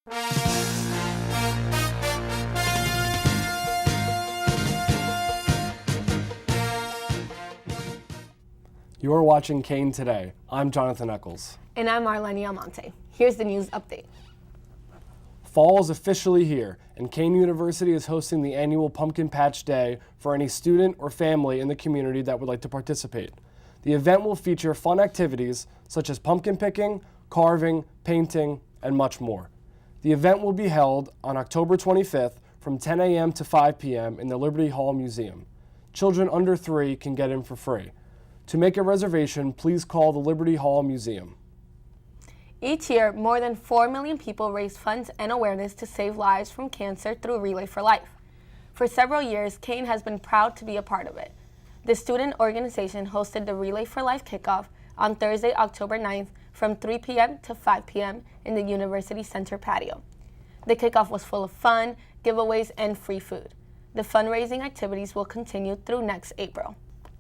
You are watching Kean Today. I'm Jonathan Eccles. And I'm Marlene Almonte. Here's the news update. Fall is officially here, and Kean University is hosting the annual Pumpkin Patch Day for any student or family in the community that would like to participate. The event will feature fun activities such as pumpkin picking, carving, painting, and much more. The event will be held on October 25th from 10 a.m. to 5 p.m. in the Liberty Hall Museum. Children under 3 can get in for free. To make a reservation, please call the Liberty Hall Museum. Each year, more than 4 million people raise funds and awareness to save lives from cancer through Relay for Life. For several years, Kean has been proud to be a part of it. The student organization hosted the Relay for Life kickoff on Thursday, October 9th from 3 p.m. to 5 p.m. in the University Center patio. The kickoff was full of fun, giveaways, and free food. The fundraising activities will continue through next April.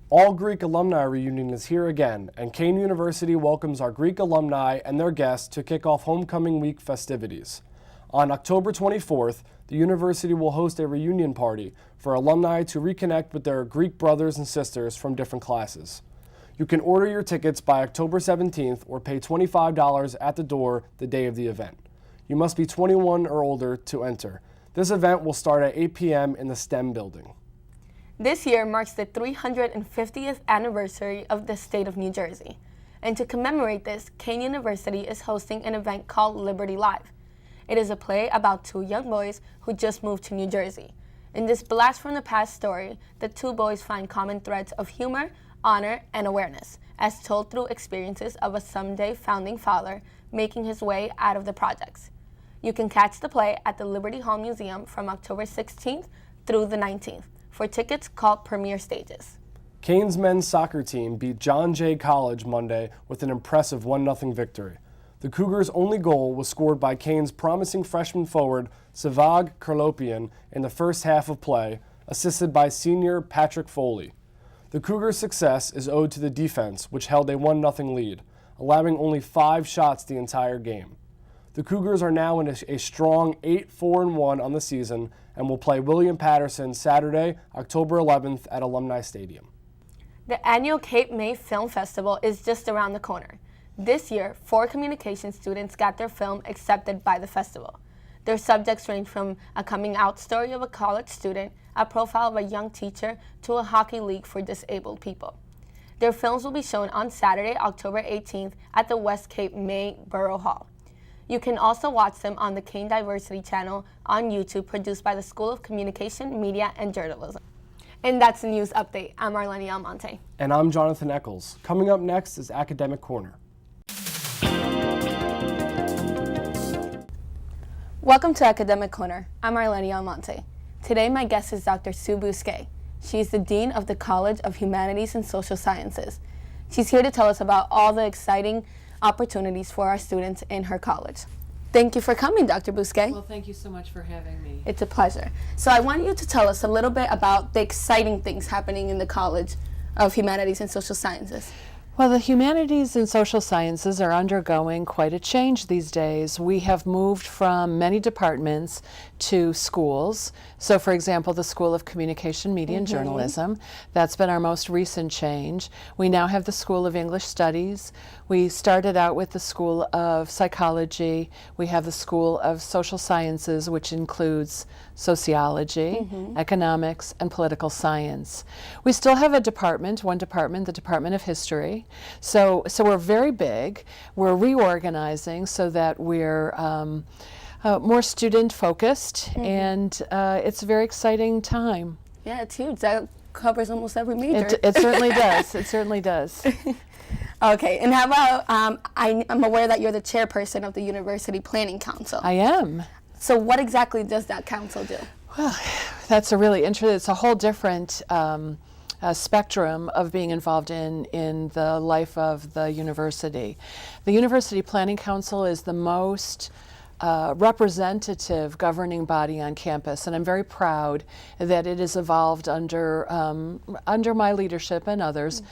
All Greek Alumni Reunion is here again, and Kean University welcomes our Greek alumni and their guests to kick off Homecoming Week festivities. On October 24th, the university will host a reunion party for alumni to reconnect with their Greek brothers and sisters from different classes. You can order your tickets by October 17th or pay $25 at the door the day of the event. You must be 21 or older to enter. This event will start at 8 p.m. in the STEM building. This year marks the 350th anniversary of the state of New Jersey. And to commemorate this, Kean University is hosting an event called Liberty Live. It is a play about 2 young boys who just moved to New Jersey. In this blast from the past story, the 2 boys find common threads of humor, honor, and awareness, as told through experiences of a someday founding father making his way out of the projects. You can catch the play at the Liberty Hall Museum from October 16th through the 19th. For tickets, call Premier Stages. Kean's men's soccer team beat John Jay College Monday with an impressive 1-0 victory. The Cougars' only goal was scored by Kean's promising freshman forward, Savag Kerlopian, in the first half of play, assisted by senior Patrick Foley. The Cougars' success is owed to the defense, which held a 1-0 lead, allowing only 5 shots the entire game. The Cougars are now in a strong 8-4-1 on the season and will play William Patterson Saturday, October 11th at Alumni Stadium. The annual Cape May Film Festival is just around the corner. This year, 4 communication students got their film accepted by the festival. Their subjects range from a coming-out story of a college student, a profile of a young teacher, to a hockey league for disabled people. Their films will be shown on Saturday, October 18th at the West Cape May Borough Hall. You can also watch them on the Kean Diversity channel on YouTube, produced by the School of Communication, Media, and Journalism. And that's the news update. I'm Marlene Almonte. And I'm Jonathan Eccles. Coming up next is Academic Corner. Welcome to Academic Corner. I'm Marlene Almonte. Today my guest is Dr. Sue Bousquet. She is the Dean of the College of Humanities and Social Sciences. She's here to tell us about all the exciting opportunities for our students in her college. Thank you for coming, Dr. Bousquet. Well, thank you so much for having me. It's a pleasure. So I want you to tell us a little bit about the exciting things happening in the College of Humanities and Social Sciences. Well, the humanities and social sciences are undergoing quite a change these days. We have moved from many departments to schools. So, for example, the School of Communication, Media, and Journalism. That's been our most recent change. We now have the School of English Studies. We started out with the School of Psychology. We have the School of Social Sciences, which includes sociology, economics, and political science. We still have a department, one department, the Department of History. So we're very big. We're reorganizing so that we're more student-focused, and it's a very exciting time. Yeah, it's huge. That covers almost every major. It certainly does. It certainly does. Okay, and how about, I'm aware that you're the chairperson of the University Planning Council. I am. So what exactly does that council do? Well, that's a really interesting, it's a whole different spectrum of being involved in the life of the university. The University Planning Council is the most representative governing body on campus, and I'm very proud that it has evolved under my leadership and others,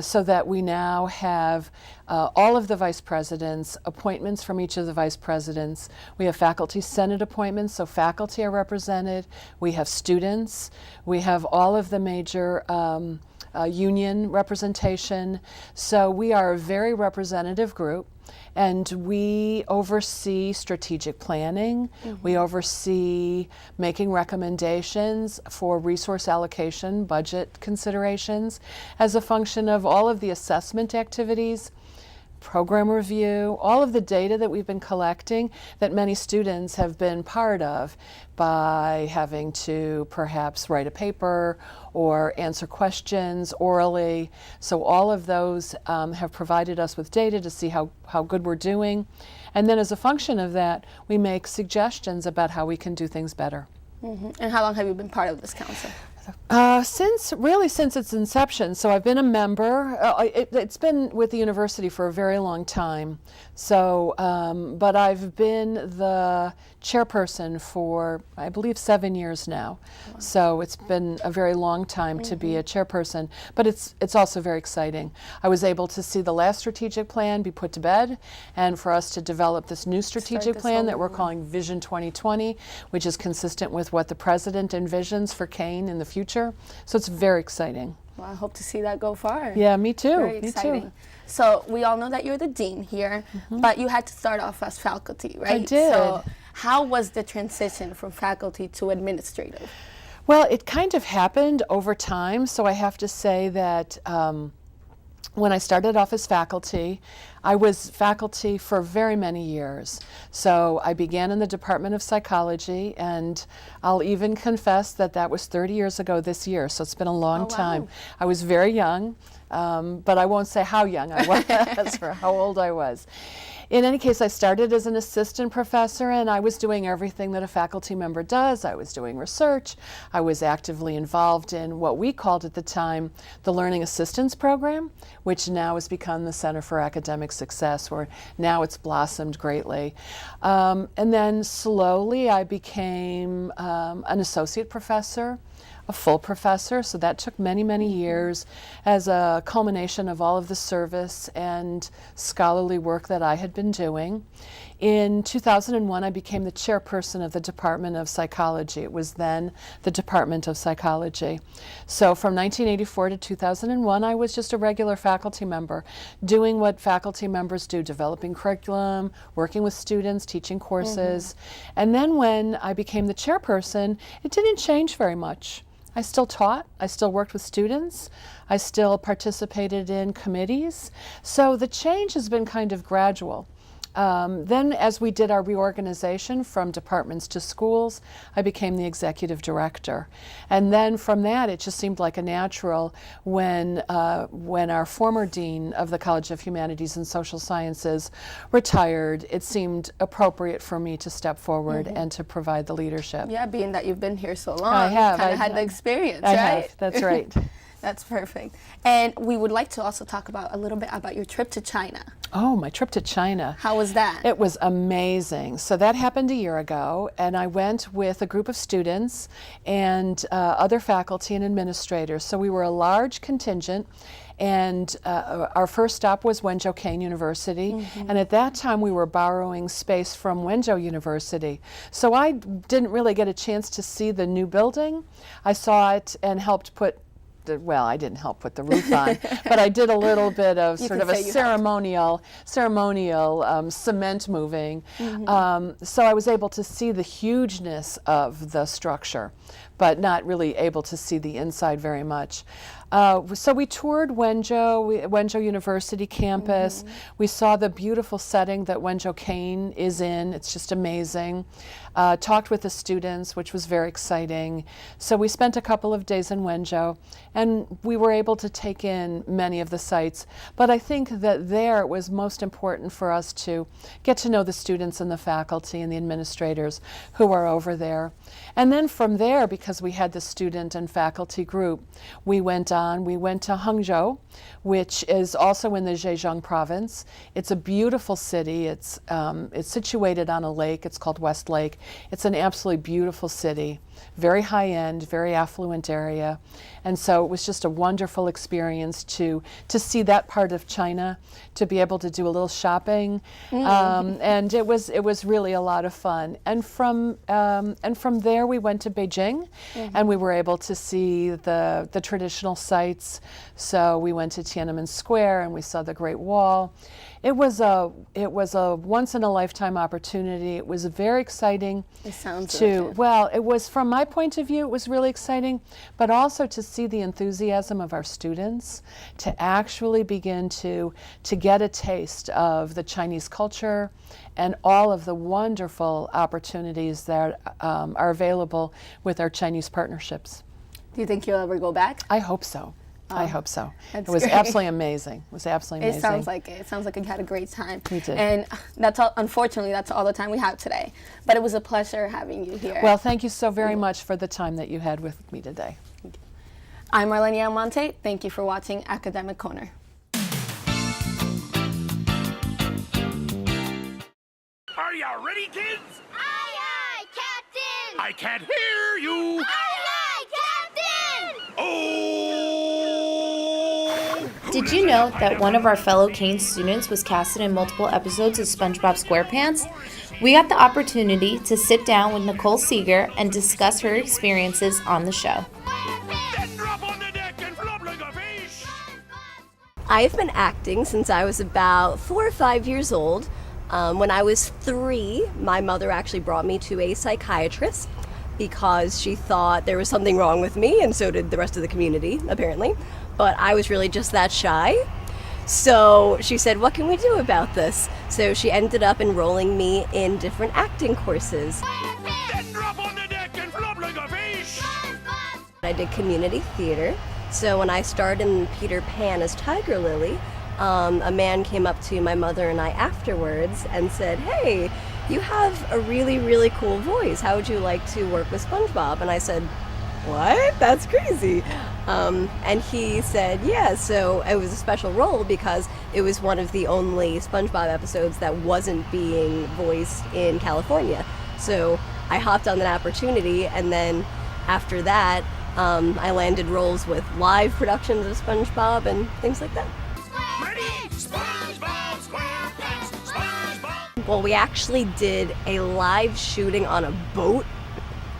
so that we now have all of the vice presidents, appointments from each of the vice presidents. We have faculty senate appointments, so faculty are represented. We have students. We have all of the major union representation. So we are a very representative group. And we oversee strategic planning. We oversee making recommendations for resource allocation, budget considerations, as a function of all of the assessment activities, program review, all of the data that we've been collecting that many students have been part of by having to perhaps write a paper or answer questions orally. So all of those have provided us with data to see how good we're doing. And then as a function of that, we make suggestions about how we can do things better. And how long have you been part of this council? Since its inception. So I've been a member. It's been with the university for a very long time. So, but I've been the chairperson for, I believe, 7 years now. Wow. So it's been a very long time to be a chairperson. But it's also very exciting. I was able to see the last strategic plan be put to bed, and for us to develop this new strategic plan that we're calling Vision 2020, which is consistent with what the president envisions for Kean in the future. So it's very exciting. Well, I hope to see that go far. Yeah, me too. Very exciting. Me too. So we all know that you're the dean here, but you had to start off as faculty, right? I did. So how was the transition from faculty to administrative? Well, it kind of happened over time. So I have to say that when I started off as faculty, I was faculty for very many years. So I began in the Department of Psychology, and I'll even confess that that was 30 years ago this year, so it's been a long time. I was very young, but I won't say how young I was or how old I was. In any case, I started as an assistant professor, and I was doing everything that a faculty member does. I was doing research. I was actively involved in what we called at the time the Learning Assistance Program, which now has become the Center for Academic Success, where now it's blossomed greatly. And then slowly I became an associate professor, a full professor, so that took many, many years as a culmination of all of the service and scholarly work that I had been doing. In 2001, I became the chairperson of the Department of Psychology. It was then the Department of Psychology. So from 1984 to 2001, I was just a regular faculty member, doing what faculty members do, developing curriculum, working with students, teaching courses. And then when I became the chairperson, it didn't change very much. I still taught, I still worked with students, I still participated in committees. So the change has been kind of gradual. Then as we did our reorganization from departments to schools, I became the executive director. And then from that, it just seemed like a natural when our former dean of the College of Humanities and Social Sciences retired, it seemed appropriate for me to step forward and to provide the leadership. Yeah, being that you've been here so long, I have. You kind of had the experience, I right? have, that's right. That's perfect. And we would like to also talk about a little bit about your trip to China. Oh, my trip to China. How was that? It was amazing. So that happened a year ago, and I went with a group of students and other faculty and administrators. So we were a large contingent, and our first stop was Kean University, and at that time we were borrowing space from Wenzhou University. So I didn't really get a chance to see the new building. I saw it and helped put well, I didn't help put the roof on, but I did a little bit of sort of a ceremonial cement moving. So I was able to see the hugeness of the structure, but not really able to see the inside very much. So we toured Wenzhou University campus. We saw the beautiful setting that Kean is in. It's just amazing. Talked with the students, which was very exciting. So we spent a couple of days in Wenzhou, and we were able to take in many of the sites. But I think that there it was most important for us to get to know the students and the faculty and the administrators who are over there. And then from there, because we had the student and faculty group, we went on on, we went to Hangzhou, which is also in the Zhejiang province. It's a beautiful city. It's situated on a lake. It's called West Lake. It's an absolutely beautiful city, very high-end, very affluent area. And so it was just a wonderful experience to see that part of China, to be able to do a little shopping, and it was really a lot of fun. And from there we went to Beijing, and we were able to see the traditional sites. So we went to Tiananmen Square and we saw the Great Wall. It was a once in a lifetime opportunity. It was very exciting. It sounds well, it was, from my point of view, it was really exciting, but also to see the enthusiasm of our students, to actually begin to get a taste of the Chinese culture and all of the wonderful opportunities that are available with our Chinese partnerships. Do you think you'll ever go back? I hope so. I hope so. It was great. absolutely amazing. It was absolutely amazing. It sounds like it. It sounds like you had a great time. We did. And that's all, unfortunately, that's all the time we have today. But it was a pleasure having you here. Well, thank you so very much for the time that you had with me today. I'm Marlene Almonte. Thank you for watching Academic Corner. Are you ready, kids? Aye, aye, Captain! I can't hear you! Aye, aye, Captain! Oh! Did you know that one of our fellow Kean students was casted in multiple episodes of SpongeBob SquarePants? We got the opportunity to sit down with Nicole Seeger and discuss her experiences on the show. Then drop on the deck and flop like a fish! I've been acting since I was about 4 or 5 years old. When I was 3, my mother actually brought me to a psychiatrist because she thought there was something wrong with me, and so did the rest of the community, apparently. But I was really just that shy. So she said, what can we do about this? So she ended up enrolling me in different acting courses. Then drop on the deck and flop like a fish! I did community theater. So when I starred in Peter Pan as Tiger Lily, a man came up to my mother and I afterwards and said, hey, you have a really, really cool voice. How would you like to work with SpongeBob? And I said, what? That's crazy. And he said, yeah, so it was a special role because it was one of the only SpongeBob episodes that wasn't being voiced in California. So I hopped on that opportunity, and then after that, I landed roles with live productions of SpongeBob and things like that. Ready? SpongeBob SquarePants! SpongeBob! Well, we actually did a live shooting on a boat,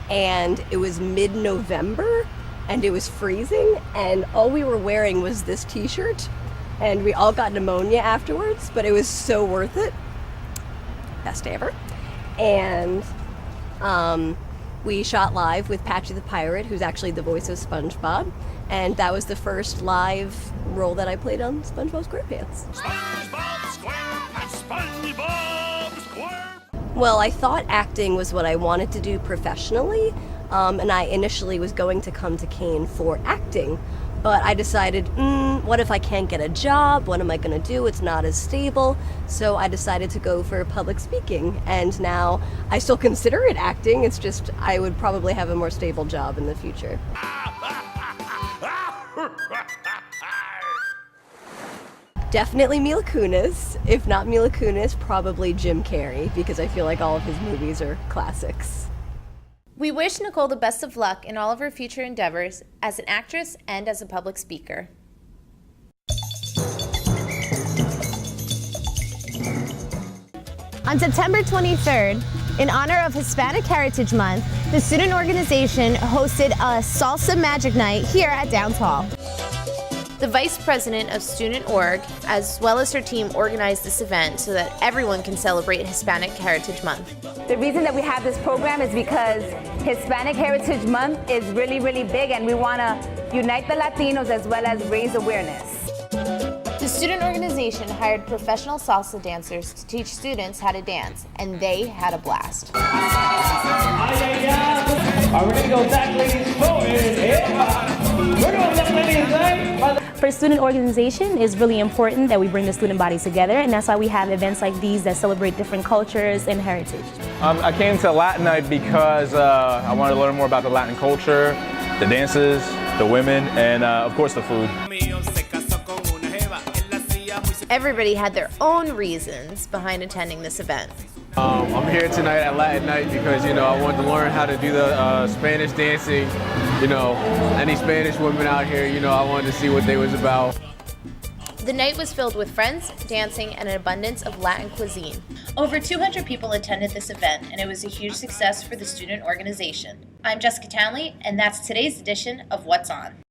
and it was mid-November, and it was freezing, and all we were wearing was this t-shirt, and we all got pneumonia afterwards, but it was so worth it. Best day ever. And we shot live with Patchy the Pirate, who's actually the voice of SpongeBob, and that was the first live role that I played on SpongeBob SquarePants. SpongeBob SquarePants! SpongeBob SquarePants! Well, I thought acting was what I wanted to do professionally, and I initially was going to come to Kean for acting, but I decided, what if I can't get a job? What am I going to do? It's not as stable. So I decided to go for public speaking, and now I still consider it acting. It's just I would probably have a more stable job in the future. Definitely Mila Kunis. If not Mila Kunis, probably Jim Carrey, because I feel like all of his movies are classics. We wish Nicole the best of luck in all of her future endeavors as an actress and as a public speaker. On September 23rd, in honor of Hispanic Heritage Month, the student organization hosted a Salsa Magic Night here at Downs Hall. The vice president of Student Org, as well as her team, organized this event so that everyone can celebrate Hispanic Heritage Month. The reason that we have this program is because Hispanic Heritage Month is really, really big, and we want to unite the Latinos as well as raise awareness. The student organization hired professional salsa dancers to teach students how to dance, and they had a blast. Are we going to go back, ladies, forward? We're going left, ladies, right? For student organization, it's really important that we bring the student bodies together, and that's why we have events like these that celebrate different cultures and heritage. I came to Latin Night because I wanted to learn more about the Latin culture, the dances, the women, and of course the food. Everybody had their own reasons behind attending this event. I'm here tonight at Latin Night because, you know, I wanted to learn how to do the Spanish dancing. You know, any Spanish women out here, you know, I wanted to see what they was about. The night was filled with friends, dancing, and an abundance of Latin cuisine. Over 200 people attended this event, and it was a huge success for the student organization. I'm Jessica Townley, and that's today's edition of What's On.